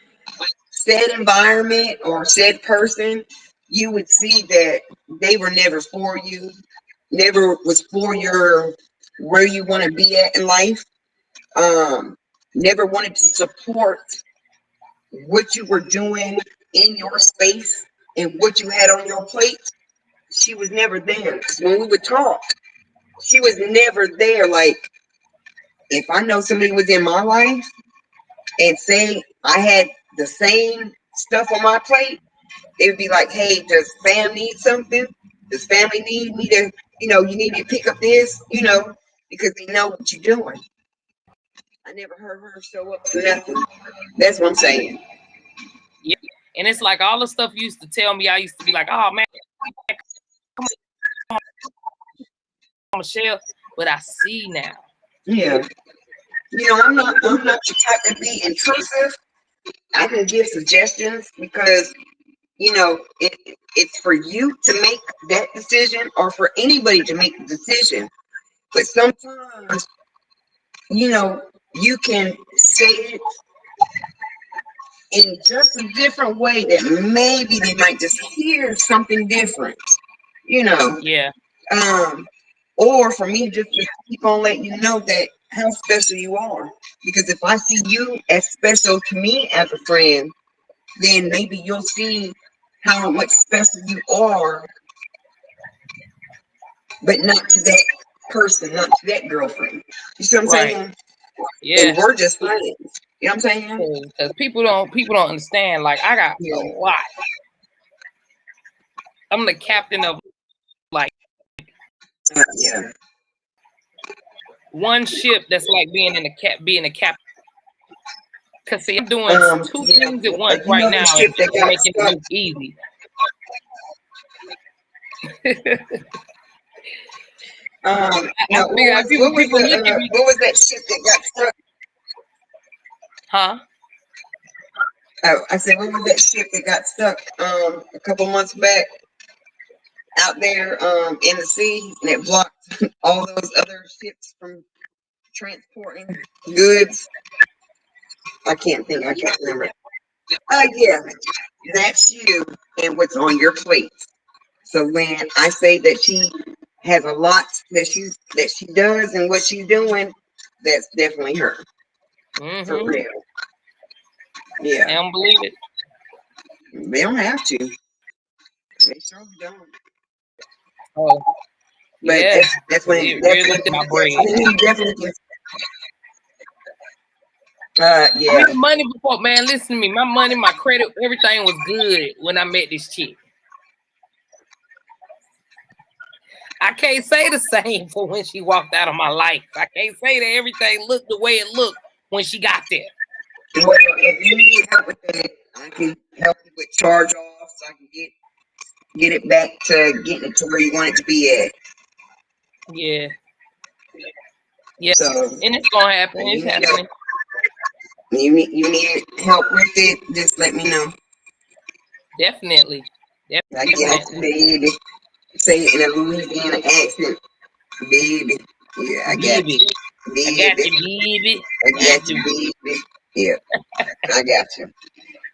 said environment or said person, you would see that they were never for you, never was for your where you want to be at in life. Never wanted to support what you were doing in your space and what you had on your plate. She was never there. 'Cause when we would talk, she was never there. Like, if I know somebody was in my life and say I had the same stuff on my plate, they would be like, hey, does fam need something? Does family need me to, you need me to pick up this, because they know what you're doing. I never heard her show up for nothing. That's what I'm saying. Yeah. And it's like all the stuff you used to tell me, I used to be like, oh man, come on, Michelle. But I see now. Yeah. I'm not the type to be intrusive. I can give suggestions because, it's for you to make that decision or for anybody to make the decision. But sometimes, you can say it in just a different way that maybe they might just hear something different, you know. Yeah. Or for me just to keep on letting you know that how special you are. Because if I see you as special to me as a friend, then maybe you'll see how much special you are, but not to that person, not to that girlfriend. You see what I'm Right. saying? Yeah. And we're just friends. You know what I'm saying? Because people don't understand. Like, I got Yeah. a lot. I'm the captain of like Yeah. one ship that's like being a captain. Cause see, I'm doing two things at once right The now ship and that got making it stuck. look easy. Now, what was that ship that got stuck? Huh? I said, what was that ship that got stuck a couple months back out there in the sea and it blocked all those other ships from transporting goods? I can't remember. Yeah, that's you and what's on your plate. So when I say that she has a lot that she does and what she's doing, that's definitely her. For real. Yeah. They don't believe it. They don't have to. They sure don't. Oh, But yeah. that's when It that's really when did my bread. you definitely I yeah. mean, money before, man, listen to me. My money, my credit, everything was good when I met this chick. I can't say the same for when she walked out of my life. I can't say that everything looked the way it looked when she got there. Well, if you need help with that, I can help you with charge off so I can get it back to getting it to where you want it to be at. Yeah. Yeah. So And it's gonna happen. if It's you happening. need help with it, just let me know. Definitely. I got you, Definitely. baby. Say it in a Louisiana accent, baby. Yeah, I got Baby. you, I got baby. you, baby. I got you, baby. Yeah, I got you.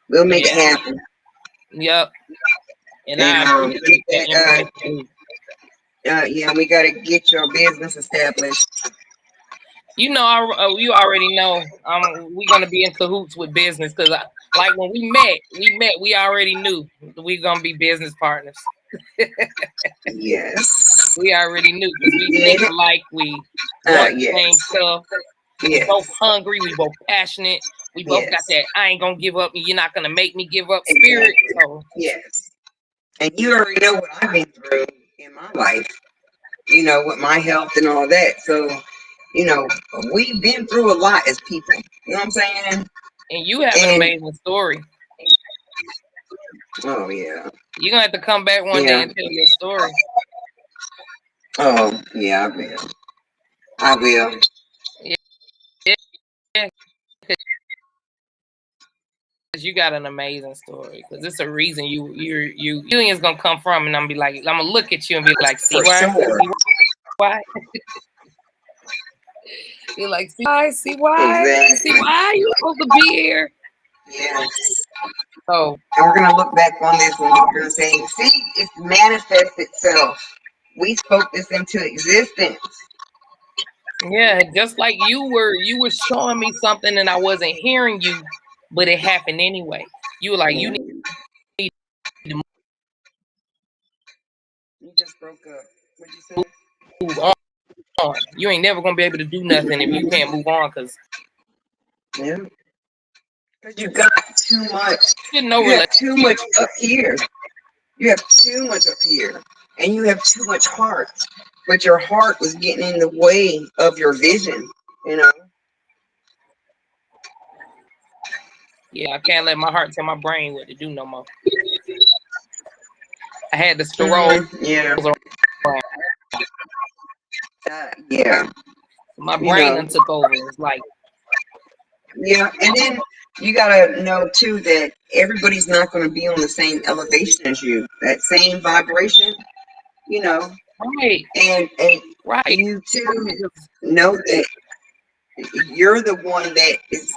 We'll make it Yeah. happen. Yep. And And I appreciate get that that. information. Yeah, we gotta get your business established. You know, you already know. We're gonna be in cahoots with business because, like when we met, we already knew we're gonna be business partners. Yes. We already knew because we Yeah. think alike. We want the same Yes. stuff. We Yes. both hungry. We both passionate. We both got that I ain't gonna give up and you're not gonna make me give up spirit. So yes. And you already know what I've been through in my life, you know, with my health and all that. So, you know, we've been through a lot as people. You know what I'm saying? And you have an amazing story. Oh yeah. You're gonna have to come back one day and tell your story. Oh yeah, I will. I will. Yeah. You got an amazing story because it's a reason you feeling is gonna come from, and I'm gonna look at you and be like, see For why? sure. See why? You're like, see why? See why? Exactly. See why you supposed to be here? Yes. So, and we're gonna look back on this and we're gonna say, see, it manifests itself. We spoke this into existence. yeah, just like you were showing me something and I wasn't hearing you, but it happened anyway. You were like, you need to You just broke up. What'd you say? move on. You ain't never gonna be able to do nothing if you can't move on, because Yeah. Because you got too much. no You have too much up here. You have too much up here. And you have too much heart. But your heart was getting in the way of your vision, you know? Yeah, I can't let my heart tell my brain what to do no more. I had the sclerosis Yeah. around. Yeah. My brain done took over. It's like, yeah, and then you gotta know too that everybody's not gonna be on the same elevation as you. That same vibration, you know. right. And Right. you too know that you're the one that is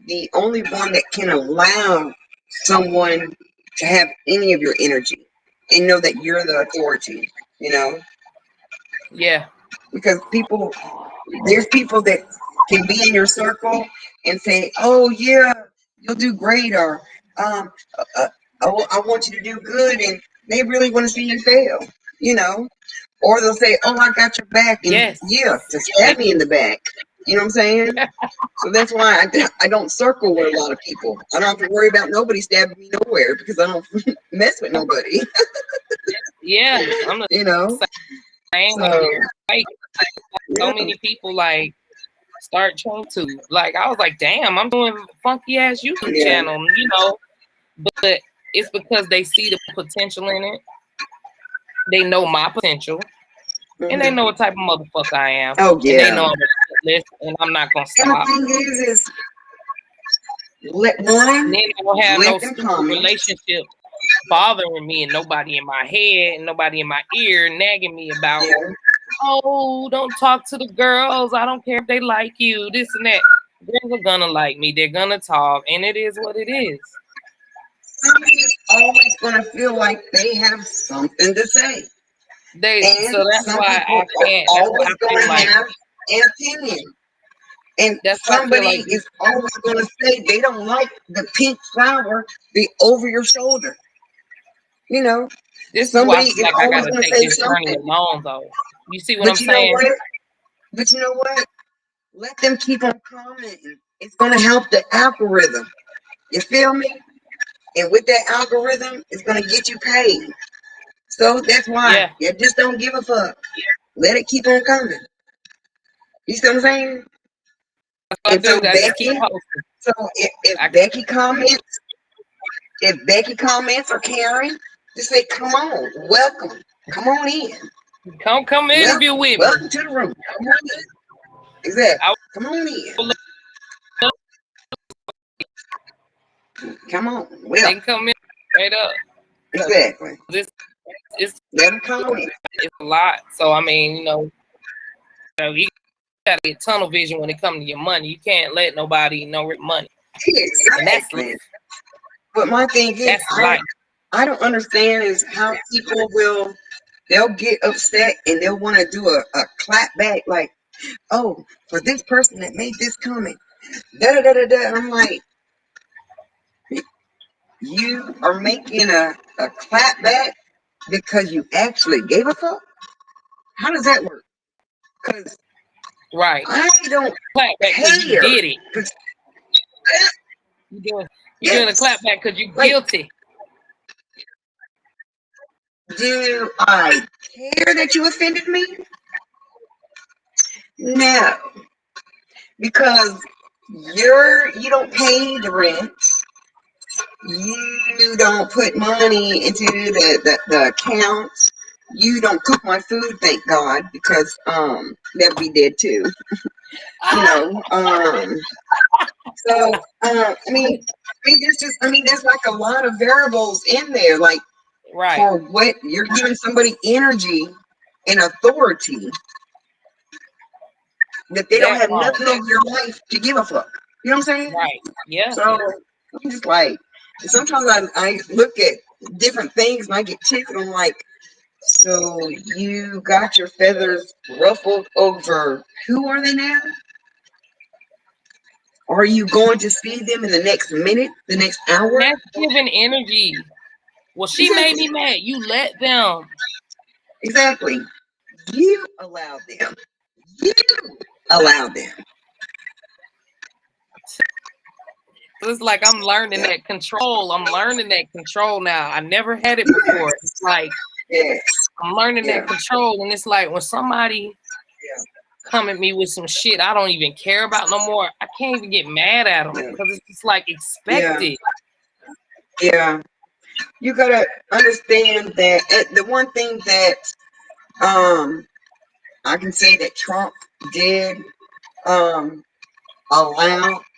the only one that can allow someone to have any of your energy and know that you're the authority, you know? Yeah. Because there's people that can be in your circle and say, oh yeah, you'll do great, or uh, I want you to do good, and they really want to see you fail, you know? Or they'll say, oh, I got your back, and Yes. yeah, to stab me in the back. You know what I'm saying? So that's why I don't circle with a lot of people. I don't have to worry about nobody stabbing me nowhere because I don't mess with nobody. Yeah. I'm the You know? same So, way. Like, so yeah. many people like start trying to, like, I was like, damn, I'm doing funky ass YouTube channel, you know, but it's because they see the potential in it. They know my potential, and they know what type of motherfucker I am. Oh yeah. And they know I'm a list, and I'm not gonna stop. And the thing is let one, and then I don't have no let them stupid comment. relationship bothering me, and nobody in my head and nobody in my ear nagging me about, oh, don't talk to the girls. I don't care if they like you, this and that. Girls are gonna like me. They're gonna talk, and it is what it is. Somebody's always gonna feel like they have something to say. So that's why I can't. That's why I feel like have an opinion. And that's why somebody I feel like is always going to say they don't like the pink flower be over your shoulder. You know, This is why I somebody feel is like I always gotta going to take say this journey something. alone, though. You see what I'm But you know saying? what? But you know what? Let them keep on commenting. It's going to help the algorithm. You feel me? And with that algorithm, it's going to get you paid. So that's why Yeah. you just don't give a fuck. Let it keep on coming. You see what I'm saying? That's what I And so do. I just keep Becky, posting. so if I Becky comments, or Karen, just say, come on, welcome. Come on in. come interview with me. Welcome to the room. Come on in. Exactly. I Come on in. will Come on. they Well, can come in straight up. exactly. This it's Let them comment. it's a lot. So I mean, you you gotta get tunnel vision when it comes to your money. You can't let nobody know your money. And that's Exactly. But my thing is, life. I don't understand is how people they'll get upset and they'll want to do a clap back like, oh, for this person that made this comment, da da da da da. And I'm like, you are making a clap back because you actually gave a fuck? How does that work? Because Right. I don't Clap back because you care. did it. You're doing a clap back because you're guilty. Do I care that you offended me? No. Because you don't pay the rent. You don't put money into the account. You don't cook my food, thank God, because they'll be dead too. So there's like a lot of variables in there, like for what you're giving somebody energy and authority that they don't have nothing over your life to give a fuck. You know what I'm saying? Right. Yeah. So I'm just like, sometimes I look at different things and I get tickled. I'm like, so you got your feathers ruffled over who are they now? Are you going to see them in the next minute, the next hour? That's giving energy. Well, she made me mad. You let them. Exactly. You allow them. You allow them. It's like I'm learning that control. I'm learning that control now. I never had it before. It's like I'm learning that control, and it's like when somebody come at me with some shit I don't even care about no more, I can't even get mad at them because it's just like expected. Yeah. You gotta understand that the one thing that I can say that Trump did allow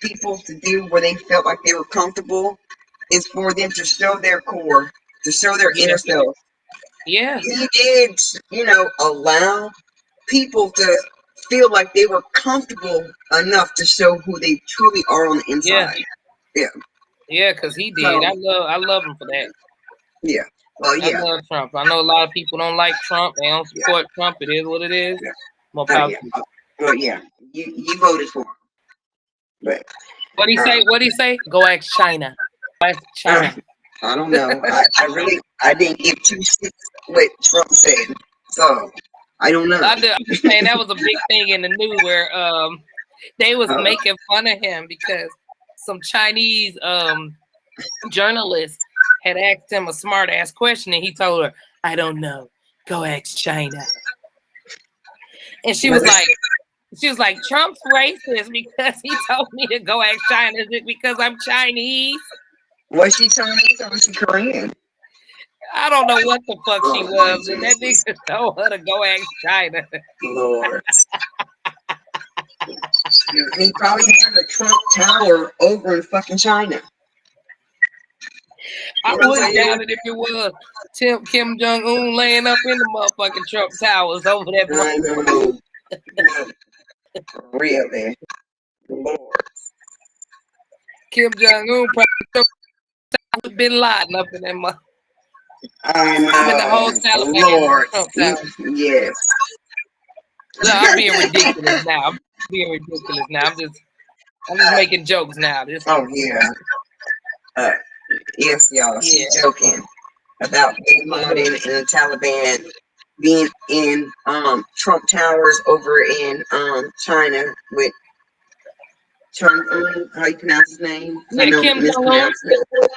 people to do where they felt like they were comfortable is for them to show their core, to show their inner self. Yeah. He did, allow people to feel like they were comfortable enough to show who they truly are on the inside. Yeah, because he did. I love him for that. Yeah. Well, yeah. I love Trump. I know a lot of people don't like Trump. They don't support Trump. It is what it is. More power. Well, yeah. You voted for him. But what do you say? Go ask China. Go ask China. I don't know. I didn't give two shits what Trump said. So I don't know. I'm just saying that was a big thing in the news where they was making fun of him because some Chinese journalist had asked him a smart ass question and he told her, I don't know. Go ask China. And she was like, Trump's racist because he told me to go ask China. Is it because I'm Chinese? Was she Chinese or was she Korean? I don't know what the fuck she was. And that nigga told her to go ask China. Lord. He probably had a Trump Tower over in fucking China. I wouldn't doubt it if it was Kim Jong-un laying up in the motherfucking Trump Towers over that. I know. Really? Lord. Kim Jong-un probably been Laden up in that mother. I know. The whole Taliban. Lord. Yes. No, I'm being ridiculous now. I'm just making jokes now. Oh yeah. Yes, y'all. She's joking. about Bin Laden and the Taliban being in Trump Towers over in China with Chung, how you pronounce his name? I Yeah, know Kim Jong-un. mispronounced it.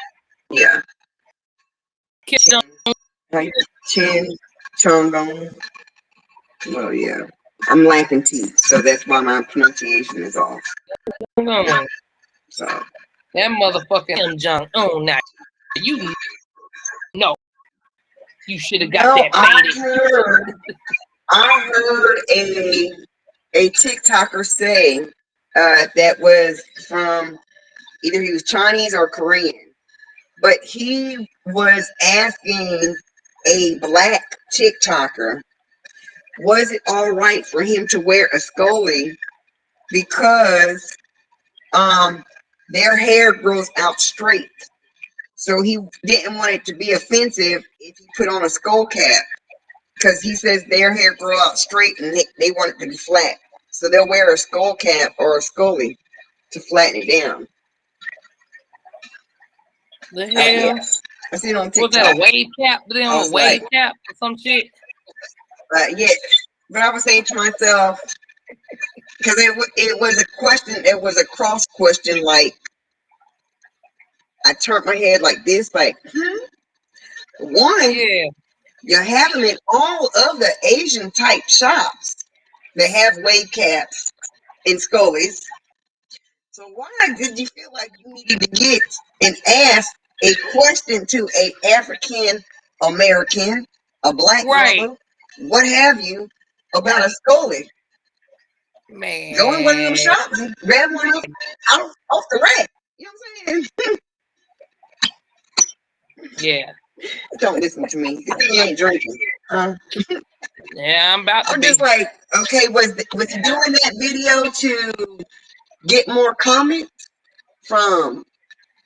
Yeah. Kim Chin. Chin Chung. Well, yeah. I'm lacking teeth, so that's why my pronunciation is off. Jong-un. So That motherfucker Kim Jong-un. Now, you know, you should have got that faded. I heard a TikToker say that was from either he was Chinese or Korean, but he was asking a black TikToker, was it all right for him to wear a scully because their hair grows out straight. So he didn't want it to be offensive if he put on a skull cap, because he says their hair grow out straight and they want it to be flat. So they'll wear a skull cap or a scully to flatten it down. The hell? Yes. I seen it on TikTok. Was that a wave cap? Then a wave cap or some shit? Yes. But I was saying to myself, because it was a question, it was a cross question, like, I turned my head like this, like, one, yeah, you have them in all of the Asian type shops that have wave caps and scullies. So why did you feel like you needed to get and ask a question to a African American, a black mother, what have you, about a scully? Man, Go in one of them shops and grab one off the rack. You know what I'm saying? Yeah. Don't listen to me. You ain't drinking. Yeah, I'm about to I'm be. just like, okay, was he doing that video to get more comments from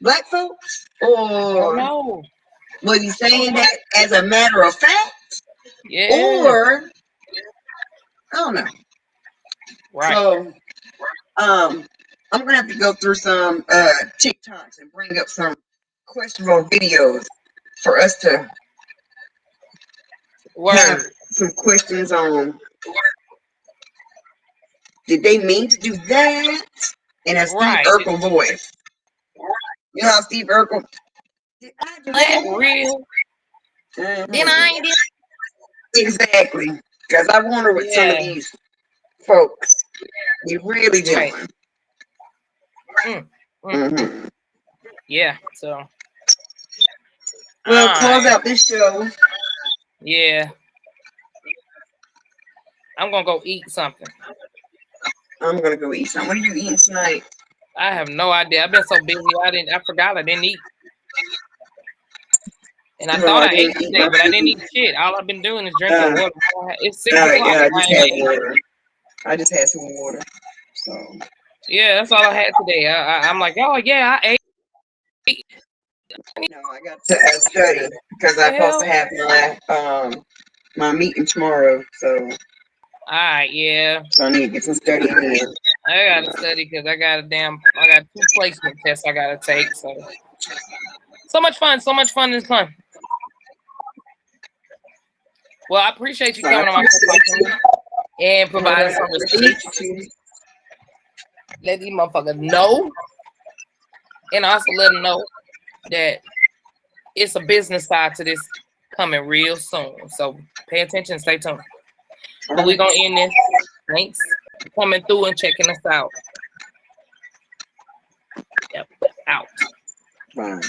black folks? Or no. was he saying that as a matter of fact? Yeah. Or, I don't know. Right. So, I'm going to have to go through some TikToks and bring up some questionable videos for us to have some questions on. Did they mean to do that? In a Steve Urkel voice. You know how Steve Urkel, did I do that real? Then I ain't did. Exactly. Because I wonder what some of these folks you really doing. Yeah, so. Well, close out this show. Yeah. I'm going to go eat something. I'm going to go eat something. What are you eating tonight? I have no idea. I've been so busy. I forgot I didn't eat. And I thought I ate today, but I didn't eat shit. All I've been doing is drinking water. It's 6 o'clock. Yeah, I just had water. I just had some water. So yeah, that's all I had today. I'm like, oh yeah, I ate. No, I got to study because I'm supposed to have my meeting tomorrow. So alright, yeah. So I need to get some study in. I gotta study because I got 2 placement tests I gotta take. So much fun, it's fun. Well, I appreciate you coming on my podcast and providing some receipts. Let these motherfuckers know. And also let them know that it's a business side to this coming real soon. So pay attention, stay tuned. But we're going to end this. Thanks for coming through and checking us out. Yep, out. Bye.